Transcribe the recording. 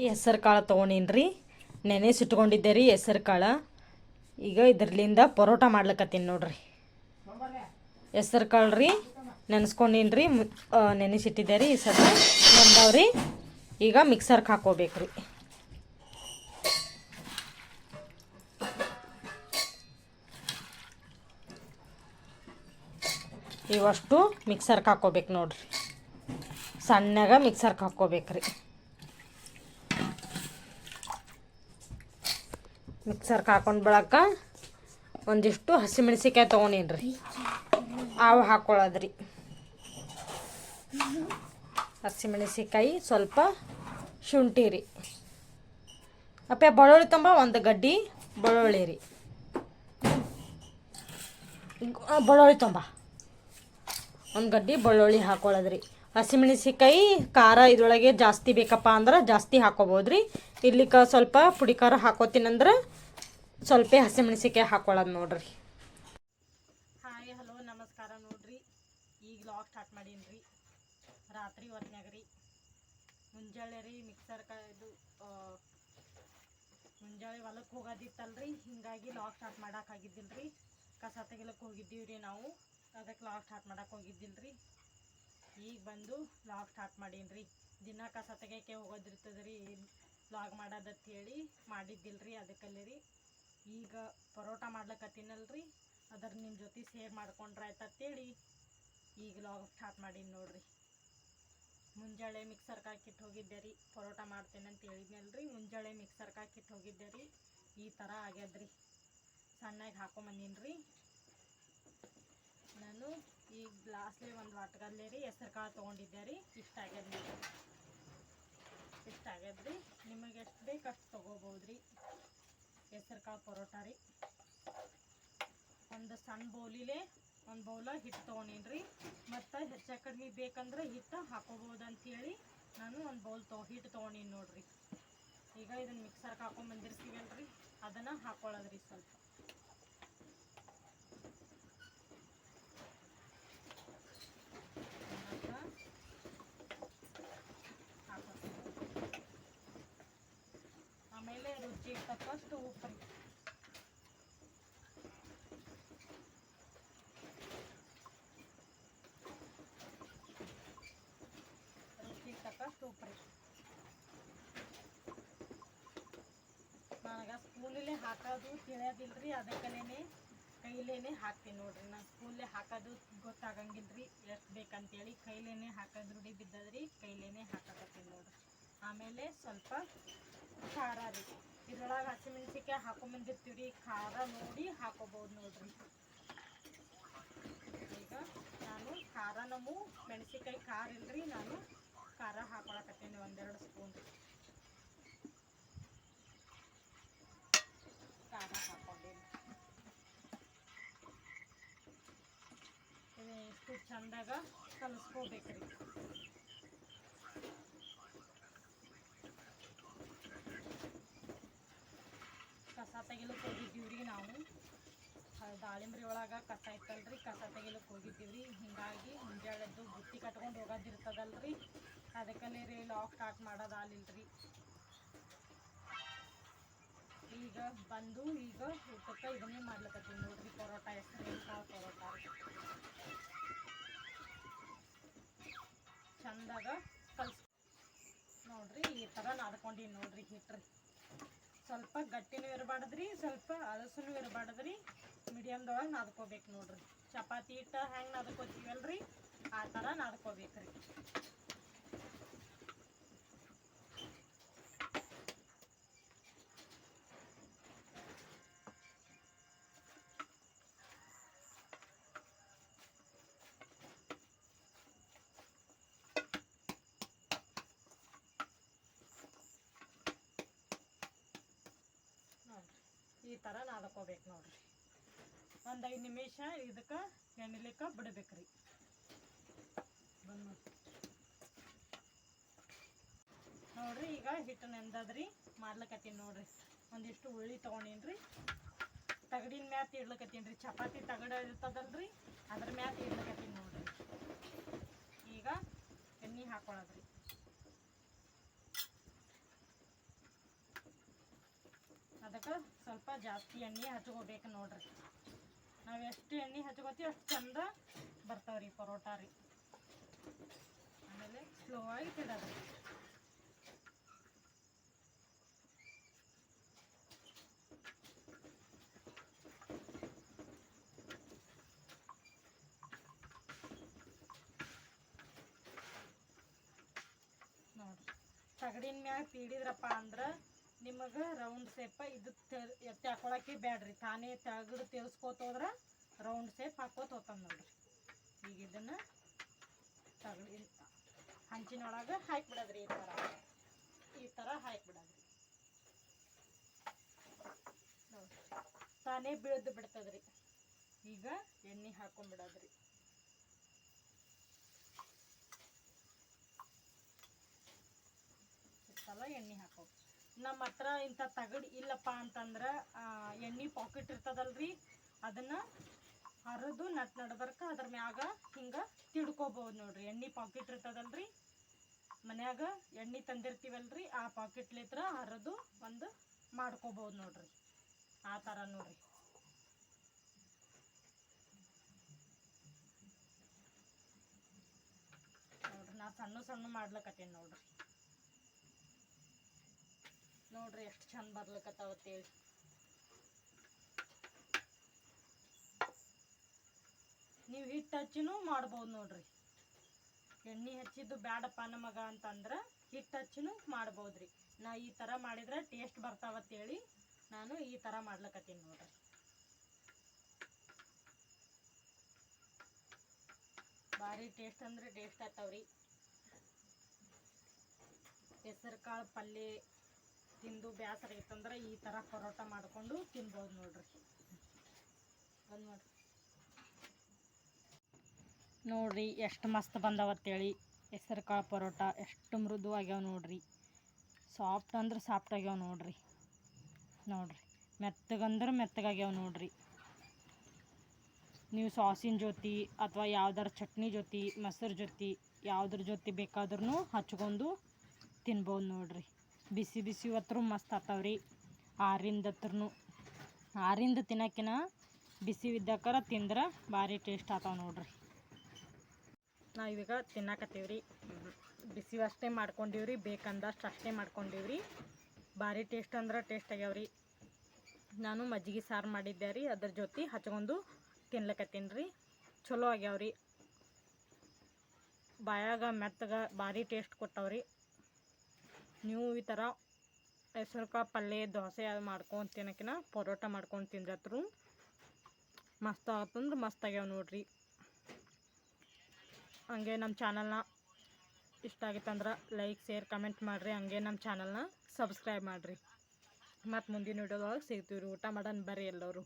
ಈ ಹೆಸರು ಕಾಳು ತೊಗೊಂಡಿನ್ರಿ, ನೆನೆಸಿಟ್ಕೊಂಡಿದ್ದೆ ರೀ ಹೆಸರು ಕಾಳು. ಈಗ ಇದರ್ಲಿಂದ ಪರೋಟ ಮಾಡ್ಲಿಕ್ಕತ್ತೀನಿ ನೋಡ್ರಿ. ಹೆಸರು ಕಾಳು ರೀ ನೆನೆಸ್ಕೊಂಡಿನ್ರಿ, ನೆನೆಸಿಟ್ಟಿದ್ದೆ ರೀ. ಈ ಸಲ ಬಂದವ್ರಿ. ಈಗ ಮಿಕ್ಸರ್ಗೆ ಹಾಕೋಬೇಕ್ರಿ. ಇವಷ್ಟು ಮಿಕ್ಸರ್ಗೆ ಹಾಕೋಬೇಕು ನೋಡ್ರಿ. ಸಣ್ಣಗೆ ಮಿಕ್ಸರ್ಗೆ ಹಾಕ್ಕೋಬೇಕ್ರಿ. ಮಿಕ್ಸರ್ಗೆ ಹಾಕೊಂಡು ಬಳಕ ಒಂದಿಷ್ಟು ಹಸಿಮೆಣಸಿಕಾಯಿ ತೊಗೊಂಡಿನ್ರಿ, ಅವು ಹಾಕ್ಕೊಳ್ಳೋದ್ರಿ. ಹಸಿಮೆಣಸಿಕಾಯಿ, ಸ್ವಲ್ಪ ಶುಂಠಿ ರೀ. ಅಪ್ಪ ಬೆಳ್ಳುಳ್ಳಿ ತುಂಬ ಒಂದು ಗಡ್ಡಿ ಬೆಳ್ಳುಳ್ಳಿ ರೀ. ಬೆಳ್ಳುಳ್ಳಿ ತುಂಬ ಒಂದು ಗಡ್ಡಿ ಬೆಳ್ಳುಳ್ಳಿ ಹಾಕ್ಕೊಳ್ಳೋದ್ರಿ. ಹಸಿಮೆಣಸಿಕಾಯಿ ಖಾರ ಇದ್ರೊಳಗೆ ಜಾಸ್ತಿ ಬೇಕಪ್ಪ ಅಂದ್ರೆ ಜಾಸ್ತಿ ಹಾಕ್ಕೋಬೋದ್ರಿ. ಇರ್ಲಿಕ್ಕೆ ಸ್ವಲ್ಪ ಪುಡಿ ಖಾರ ಹಾಕೋತೀನಂದ್ರೆ ಸ್ವಲ್ಪ ಹಸಿಮೆಣಸಿಕಾಯಿ ಹಾಕ್ಕೊಳ್ಳೋದು ನೋಡ್ರಿ. ಹಾಯ್ ಹಲೋ ನಮಸ್ಕಾರ ನೋಡ್ರಿ. ಈಗ ಲಾಗ್ ಸ್ಟಾರ್ಟ್ ಮಾಡೀನಿ. ರಾತ್ರಿ ಹೊತ್ನ್ಯಾಗ ರೀ, ಮುಂಜಾನೆ ರೀ ಇದು ಮುಂಜಾನೆ ಹೊಲಕ್ಕೆ ಹೋಗೋದಿತ್ತಲ್ರಿ, ಹಿಂಗಾಗಿ ಲಾಗ್ ಸ್ಟಾರ್ಟ್ ಮಾಡೋಕ್ಕಾಗಿದ್ದಿಲ್ಲ ರೀ. ಕಸ ತೆಗಿಲಕ್ಕೆ ಹೋಗಿದ್ದೀವಿ ರೀ ನಾವು, ಅದಕ್ಕೆ ಲಾಗ್ ಸ್ಟಾರ್ಟ್ ಮಾಡೋಕೆ ಹೋಗಿದ್ದಿಲ್ಲ ರೀ. ಈಗ ಬಂದು ಲಾಗ್ ಸ್ಟಾರ್ಟ್ ಮಾಡೀನಿ ರೀ. ದಿನ ಕಸ ತೆಗಿಯೋಕ್ಕೆ ಹೋಗೋದಿರ್ತದೆ ರೀ, ಲಾಗ್ ಮಾಡೋದತ್ತು ಹೇಳಿ ಮಾಡಿದ್ದಿಲ್ಲ ರೀ. ಅದಕ್ಕಲ್ಲೇ ರೀ ಈಗ ಪರೋಟ ಮಾಡ್ಲಿಕ್ಕತ್ತೀನಲ್ರಿ, ಅದ್ರ ನಿಮ್ಮ ಜೊತೆ ಶೇರ್ ಮಾಡ್ಕೊಂಡ್ರೆ ಆಯ್ತಂತೇಳಿ ಈಗ ಲಾಗ್ ಸ್ಟಾರ್ಟ್ ಮಾಡೀನಿ ನೋಡ್ರಿ. ಮುಂಜಾನೆ ಮಿಕ್ಸರ್ಗೆ ಹಾಕಿಟ್ಟು ಹೋಗಿದ್ದೆ ರೀ, ಪರೋಟ ಮಾಡ್ತೇನೆ ಅಂತ ಹೇಳಿದ್ನಲ್ರಿ. ಮುಂಜಾನೆ ಮಿಕ್ಸರ್ಗೆ ಹಾಕಿಟ್ಟು ಹೋಗಿದ್ದೆ ರೀ. ಈ ಥರ ಆಗ್ಯದ್ರಿ. ಸಣ್ಣಗೆ ಹಾಕೊಂಬಂದೀನಿ ರೀ ನಾನು. ಈಗ ಗ್ಲಾಸ್ಲಿ ಒಂದು ವಾಟ್ಗಲ್ಲೇ ರೀ ಹೆಸರು ಕಾಳು ತೊಗೊಂಡಿದ್ದೆ ರೀ. ಇಷ್ಟ ಆಗ್ಯದ ರೀ. ನಿಮಗೆ ಎಷ್ಟು ಬೇಕು ಅಷ್ಟು ತೊಗೋಬೋದ್ರಿ. ಹೆಸರು ಕಾಳು ಪರೋಟ ರೀ. ಒಂದು ಸಣ್ಣ ಬೌಲಿಲೆ ಒಂದು ಬೌಲ ಹಿಟ್ಟು ತೊಗೊಂಡೀನಿ ರೀ. ಮತ್ತು ಹೆಚ್ಚು ಕಡಿಮೆ ಬೇಕಂದ್ರೆ ಹಿಟ್ಟು ಹಾಕೋಬೋದು ಅಂಥೇಳಿ ನಾನು ಒಂದು ಬೌಲ್ ಹಿಟ್ಟು ತೊಗೊಂಡೀನಿ ನೋಡ್ರಿ. ಈಗ ಇದನ್ನು ಮಿಕ್ಸರ್ಗೆ ಹಾಕೊಂಬಂದಿರ್ತೀವಲ್ರಿ, ಅದನ್ನು ಹಾಕ್ಕೊಳ್ಳೋದ್ರಿ. ಸ್ವಲ್ಪ ಆಮೇಲೆ ರುಚಿಗೆ ತಕ್ಕಷ್ಟು ಉಪ್ಪು ರೀ. ರುಚಿಗೆ ತಕ್ಕಷ್ಟು ಉಪ್ಪು ರೀ. ನನಗೆ ಸ್ಪೂನಲ್ಲೇ ಹಾಕೋದು ತಿಳಿಯೋದಿಲ್ಲ ರೀ, ಅದಕ್ಕಲ್ಲೇ ಕೈಲೇನೆ ಹಾಕ್ತೀನಿ ನೋಡ್ರಿ. ನಾನು ಸ್ಪೂನ್ಲೇ ಹಾಕೋದು ಗೊತ್ತಾಗಂಗಿಲ್ಲ ರೀ ಎಷ್ಟು ಬೇಕಂತೇಳಿ. ಕೈಲೇನೆ ಹಾಕೋದು ರೂಢಿ ಬಿದ್ದದ್ರಿ, ಕೈಲೇನೆ ಹಾಕಕತ್ತೀನಿ ನೋಡ್ರಿ. ಆಮೇಲೆ ಸ್ವಲ್ಪ ಖಾರ ರೀ. ಇದ್ರೊಳಗೆ ಹಸಿಮೆಣಸಿಕಾಯಿ ಹಾಕೊಂಬಂದಿರ್ತೀವಿ ರೀ, ಖಾರ ನೋಡಿ ಹಾಕೋಬೋದು ನೋಡ್ರಿ. ಈಗ ನಾನು ಖಾರ ಮೆಣಸಿಕಾಯಿ ಖಾರ ಇಲ್ರಿ, ನಾನು ಖಾರ ಹಾಕೊಳಕತ್ತೀನಿ 1-2 ಸ್ಪೂನ್ ಖಾರ ಹಾಕ್ಕೊಂಡೀನಿ. ಎಷ್ಟು ಚಂದಾಗ ಕಲಿಸ್ಕೋಬೇಕ್ರಿ. ಕಸ ತೆಗಿಲಕ್ಕೆ ಹೋಗಿದ್ದೀವಿ ರೀ ನಾವು. ದಾಳಿಂಬ್ರಿ ಒಳಗೆ ಕಸ ಇತ್ತಲ್ರಿ, ಕಸ ತೆಗಿಲಕ್ಕೆ ಹೋಗಿದ್ದೀವಿ ರೀ. ಹೀಗಾಗಿ ಮುಂಜಾನೆದ್ದು ಬುತ್ತಿ ಕಟ್ಕೊಂಡು ಹೋಗೋದಿರ್ತದಲ್ರಿ, ಅದಕ್ಕಲ್ಲೇ ರೀ ಲಾಗ್ ಸ್ಟಾರ್ಟ್ ಮಾಡೋದಾಗಲಿಲ್ಲ. ಈಗ ಬಂದು ಈಗ ಊಟಕ್ಕೆ ಇದನ್ನೇ ಮಾಡ್ಲಿಕ್ಕತ್ತೀನಿ ನೋಡ್ರಿ, ಪರೋಟ. ಹೆಸರು ಕಾಳು ಪರೋಟ ಚಂದಾಗ ನೋಡ್ರಿ. ಈ ಥರ ನಾದ್ಕೊಂಡೀನಿ ನೋಡ್ರಿ ಹಿಟ್ರಿ. ಸ್ವಲ್ಪ ಗಟ್ಟಿನೂ ಇರಬಾರ್ದ್ರಿ, ಸ್ವಲ್ಪ ಅಳಸೂ ಇರಬಾರ್ದ್ರಿ. ಮೀಡಿಯಮ್ದೊಳಗೆ ನಾದ್ಕೋಬೇಕು ನೋಡ್ರಿ. ಚಪಾತಿ ಹಿಟ್ಟು ಹೆಂಗೆ ನಾದ್ಕೋತೀವಲ್ರಿ, ಆ ಥರ ನಾದ್ಕೋಬೇಕ್ರಿ. ಈ ಥರ ನಾದ್ಕೋಬೇಕು ನೋಡ್ರಿ. ಒಂದು 5 ನಿಮಿಷ ಇದಕ್ಕೆ ಎಣ್ಣೆಲಿಕ್ಕೆ ಬಿಡಬೇಕ್ರಿ. ನೋಡ್ರಿ ಈಗ ಹಿಟ್ಟು ನೆಂದದ್ರಿ, ಮಾಡ್ಲಿಕ್ಕತ್ತೀನಿ ನೋಡ್ರಿ. ಒಂದಿಷ್ಟು ಉಳ್ಳಿ ತೊಗೊಂಡೀನಿ ರೀ, ತಗಡಿನ ಮ್ಯಾತ್ ಇಡ್ಲಿಕ್ಕತ್ತೀನಿ ರೀ. ಚಪಾತಿ ತಗಡ ಇರ್ತದಲ್ರಿ, ಅದ್ರ ಮ್ಯಾತ್ ಇಡ್ಲಿಕ್ಕತ್ತೀನಿ ನೋಡ್ರಿ. ಈಗ ಎಣ್ಣೆ ಹಾಕ್ಕೊಳ್ಳೋದ್ರಿ. ಅದಕ್ಕೆ ಸ್ವಲ್ಪ ಜಾಸ್ತಿ ಎಣ್ಣೆ ಹಚ್ಕೋಬೇಕು ನೋಡ್ರಿ. ನಾವು ಎಷ್ಟು ಎಣ್ಣೆ ಹಚ್ಕೋತೀವಿ ಅಷ್ಟು ಚಂದ ಬರ್ತಾವ್ರಿ ಪರೋಟ ರೀ. ಆಮೇಲೆ ಸ್ಲೋ ಆಗಿ ತಿನ್ನೋದು. ನೋಡ್ರಿ ತಗಡಿನ ಮ್ಯಾಗ ತೀಡಿದ್ರಪ್ಪ ಅಂದ್ರೆ ನಿಮಗೆ ರೌಂಡ್ ಸೇಪ ಇದು ಎತ್ತಿ ಹಾಕೊಳಕ್ಕೆ ಬ್ಯಾಡ್ರಿ. ತಾನೇ ತಗಡು ತೇಲ್ಸ್ಕೋತ ಹೋದ್ರೆ ರೌಂಡ್ ಸೇಪ್ ಹಾಕೋತ ಹೋಗ್ತಾನೆ ನೋಡ್ರಿ. ಈಗ ಇದನ್ನು ತಗಡಿ ಹಂಚಿನೊಳಗೆ ಹಾಕಿಬಿಡೋದ್ರಿ. ಈ ಥರ ಹಾಕಿಬಿಡೋದ್ರಿ. ನೋಡ್ರಿ ತಾನೇ ಬೀಳ್ದು ಬಿಡ್ತದ್ರಿ. ಈಗ ಎಣ್ಣೆ ಹಾಕೊಂಡ್ಬಿಡೋದ್ರಿ. ಇಷ್ಟೆಲ್ಲ ಎಣ್ಣೆ ಹಾಕೋ. ನಮ್ಮ ಹತ್ರ ಇಂಥ ತಗಡು ಇಲ್ಲಪ್ಪ ಅಂತಂದ್ರೆ ಎಣ್ಣೆ ಪಾಕೆಟ್ ಇರ್ತದಲ್ರಿ, ಅದನ್ನು ಹರಿದು ನಡ್ಬರ್ಕ ಅದ್ರ ಮ್ಯಾಗ ಹಿಂಗೆ ತಿಡ್ಕೋಬೋದು ನೋಡ್ರಿ. ಎಣ್ಣೆ ಪಾಕೆಟ್ ಇರ್ತದಲ್ರಿ, ಮನ್ಯಾಗ ಎಣ್ಣೆ ತಂದಿರ್ತೀವಲ್ರಿ, ಆ ಪಾಕೆಟ್ಲಿತ್ರ ಹರಿದು ಒಂದು ಮಾಡ್ಕೋಬೋದು ನೋಡ್ರಿ. ಆ ಥರ ನೋಡ್ರಿ. ನೋಡ್ರಿ ನಾ ಸಣ್ಣ ಸಣ್ಣ ಮಾಡ್ಲಕತ್ತೀನಿ ನೋಡ್ರಿ. ನೋಡ್ರಿ ಎಷ್ಟು ಚಂದ ಬರ್ಲಿಕತ್ತಾವತ್ತೇಳಿ. ನೀವು ಹಿಟ್ಟು ಹಚ್ಚಿನೂ ಮಾಡ್ಬೋದು ನೋಡ್ರಿ. ಎಣ್ಣೆ ಹಚ್ಚಿದ್ದು ಬ್ಯಾಡಪ್ಪ ನಮಗ ಅಂತಂದ್ರೆ ಹಿಟ್ಟು ಹಚ್ಚಿನೂ ಮಾಡ್ಬೋದ್ರಿ. ನಾ ಈ ಥರ ಮಾಡಿದ್ರೆ ಟೇಸ್ಟ್ ಬರ್ತಾವತ್ತೇಳಿ ನಾನು ಈ ಥರ ಮಾಡ್ಲಕತ್ತೀನಿ ನೋಡ್ರಿ. ಭಾರಿ ಟೇಸ್ಟ್ ಅಂದ್ರೆ ಟೇಸ್ಟ್ ಆಗ್ತಾವ್ರಿ. ಹೆಸರು ಕಾಳು ಪಲ್ಯ ತಿಂದು ಬೇಸರ ಇತ್ತಂದ್ರೆ ಈ ಥರ ಪರೋಟ ಮಾಡಿಕೊಂಡು ತಿನ್ಬೋದು ನೋಡ್ರಿ. ಬಂದು ನೋಡ್ರಿ ಎಷ್ಟು ಮಸ್ತ್ ಬಂದವತ್ತೇಳಿ ಹೆಸರು ಕಾಳು ಪರೋಟ. ಎಷ್ಟು ಮೃದು ಆಗ್ಯಾವ ನೋಡ್ರಿ. ಸಾಫ್ಟ್ ಅಂದ್ರೆ ಸಾಫ್ಟ್ ಆಗ್ಯಾವ ನೋಡ್ರಿ. ನೋಡ್ರಿ ಮೆತ್ತಗಂದ್ರೆ ಮೆತ್ತಗಾಗ್ಯಾವ ನೋಡ್ರಿ. ನೀವು ಸಾಸಿನ ಜೊತೆ ಅಥವಾ ಯಾವ್ದಾರ ಚಟ್ನಿ ಜೊತೆ, ಮೊಸರು ಜೊತೆ, ಯಾವುದ್ರ ಜೊತೆ ಬೇಕಾದ್ರೂ ಹಚ್ಕೊಂಡು ತಿನ್ಬೋದು ನೋಡ್ರಿ. ಬಿಸಿ ಬಿಸಿ ಹೊತ್ತರೂ ಮಸ್ತ್ ಆಗ್ತಾವ್ರಿ. ಆರಿಂದ ತಿನ್ನೋಕ್ಕಿನ ಬಿಸಿ ಇದ್ದಕ್ಕರ ತಿಂದ್ರೆ ಭಾರಿ ಟೇಸ್ಟ್ ಆಗ್ತಾವ ನೋಡ್ರಿ. ನಾವೀಗ ತಿನ್ನಕತ್ತೀವ್ರಿ. ಬಿಸಿ ಅಷ್ಟೇ ಮಾಡ್ಕೊಂಡಿವ್ರಿ, ಬೇಕಂದಷ್ಟು ಅಷ್ಟೇ ಮಾಡ್ಕೊಂಡಿವ್ರಿ. ಭಾರಿ ಟೇಸ್ಟ್ ಅಂದ್ರೆ ಟೇಸ್ಟ್ ಆಗ್ಯಾವ್ರಿ. ನಾನು ಮಜ್ಜಿಗೆ ಸಾರು ಮಾಡಿದ್ದೆ ರೀ, ಅದ್ರ ಜೊತೆ ಹಚ್ಕೊಂಡು ತಿನ್ಲಕತ್ತೀನಿ ರೀ. ಚಲೋ ಆಗ್ಯಾವ್ರಿ. ಬಾಯಾಗ ಮೆತ್ತಗೆ ಭಾರಿ ಟೇಸ್ಟ್ ಕೊಟ್ಟವ್ರಿ. ನೀವು ಈ ಥರ ಹೆಸರು ಕಾಳು ಪಲ್ಯ ದೋಸೆ ಅದು ಮಾಡ್ಕೊಂಡು ತಿನ್ನೋಕ್ಕಿನ ಪರೋಟ ಮಾಡ್ಕೊಂಡು ತಿಂದ್ರತ್ರು ಮಸ್ತ್ ಆಗತ್ತಂದ್ರೆ ಮಸ್ತ್ ಆಗ್ಯಾವ ನೋಡ್ರಿ. ಹಂಗೆ ನಮ್ಮ ಚಾನಲ್ನ ಇಷ್ಟ ಆಗಿತ್ತಂದ್ರೆ ಲೈಕ್, ಶೇರ್, ಕಮೆಂಟ್ ಮಾಡಿರಿ. ಹಂಗೆ ನಮ್ಮ ಚಾನಲ್ನ ಸಬ್ಸ್ಕ್ರೈಬ್ ಮಾಡಿರಿ. ಮತ್ತು ಮುಂದಿನ ವಿಡಿಯೋದೊಳಗೆ ಸಿಗ್ತೀವಿ ರೀ. ಊಟ ಮಾಡೋಣ ಬರ್ರಿ ಎಲ್ಲರೂ.